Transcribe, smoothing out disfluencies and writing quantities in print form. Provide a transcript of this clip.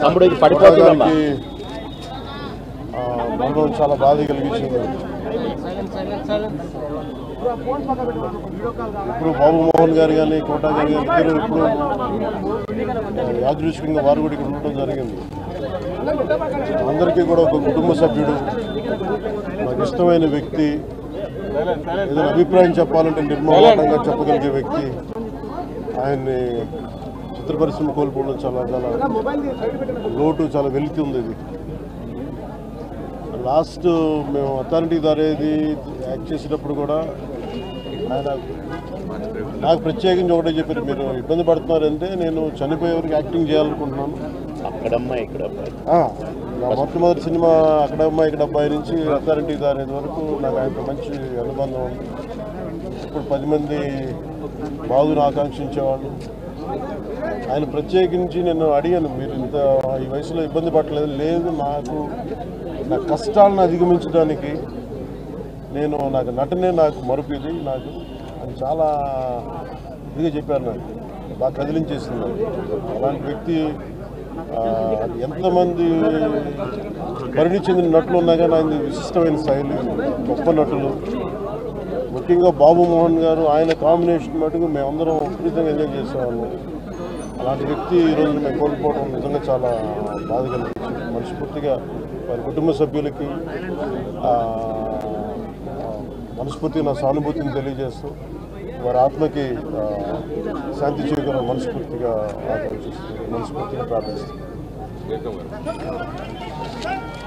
తమ్ముడికి పడిపోతుంది మరణం చాలా బాధ కలిగించింది. ఇప్పుడు బాబు మోహన్ గారు కానీ కోటా గారు కానీ ఇద్దరు ఇప్పుడు యాదృచ్ఛికంగా వారు కూడా ఇక్కడ ఉండటం జరిగింది. అందరికీ కూడా ఒక కుటుంబ సభ్యుడు, నాకు ఇష్టమైన వ్యక్తి, ఏదైనా అభిప్రాయం చెప్పాలంటే నిర్మోహమాటంగా చెప్పగలిగే వ్యక్తి. ఆయన్ని చిత్ర పరిశ్రమ కోల్పోవడం చాలా చాలా లోటు, చాలా వెలితి ఉంది. ఇది లాస్ట్ మేము అథారిటీ దారేది యాక్ట్ చేసేటప్పుడు కూడా ఆయన నాకు ప్రత్యేకించి ఒకటే చెప్పారు, మీరు ఇబ్బంది పడుతున్నారంటే నేను చనిపోయేవరకు యాక్టింగ్ చేయాలనుకుంటున్నాను. అక్కడమ్మా ఇక్కడ నా మొట్టమొదటి సినిమా అక్కడమ్మా ఇక్కడ అబ్బాయి నుంచి అథారిటీ దారేది వరకు నాకు ఆయనతో మంచి అనుబంధం ఉంది. ఇప్పుడు 10 మంది బాగుని ఆకాంక్షించేవాళ్ళు. ఆయన ప్రత్యేకించి నేను అడిగాను, మీరు ఇంత ఈ వయసులో ఇబ్బంది పడలేదు. లేదు, నా కష్టాలను అధిగమించడానికి నాకు నటనే నాకు మరుపుది నాకు అని చాలా ఇదిగా చెప్పారు. నాకు బాగా కదిలించేస్తుంది. అలాంటి వ్యక్తి ఎంతమంది మరణి చెందిన నటులు ఉన్నా కానీ ఆయన విశిష్టమైన శైలి, గొప్ప నటులు. ముఖ్యంగా బాబు మోహన్ గారు, ఆయన కాంబినేషన్ మటుకు మేమందరం విపరీతంగా ఎంజాయ్ చేసేవాళ్ళం. అలాంటి వ్యక్తి ఈరోజు మేము కోల్పోవడం నిజంగా చాలా బాధ కలిగించింది. మనస్ఫూర్తిగా వారి కుటుంబ సభ్యులకి మనస్ఫూర్తిగా నా సానుభూతిని తెలియజేస్తూ వారి ఆత్మకి శాంతి చేకూర మనస్ఫూర్తిగా ఆకాంక్షిస్తూ మనస్ఫూర్తిగా ప్రార్థిస్తాను.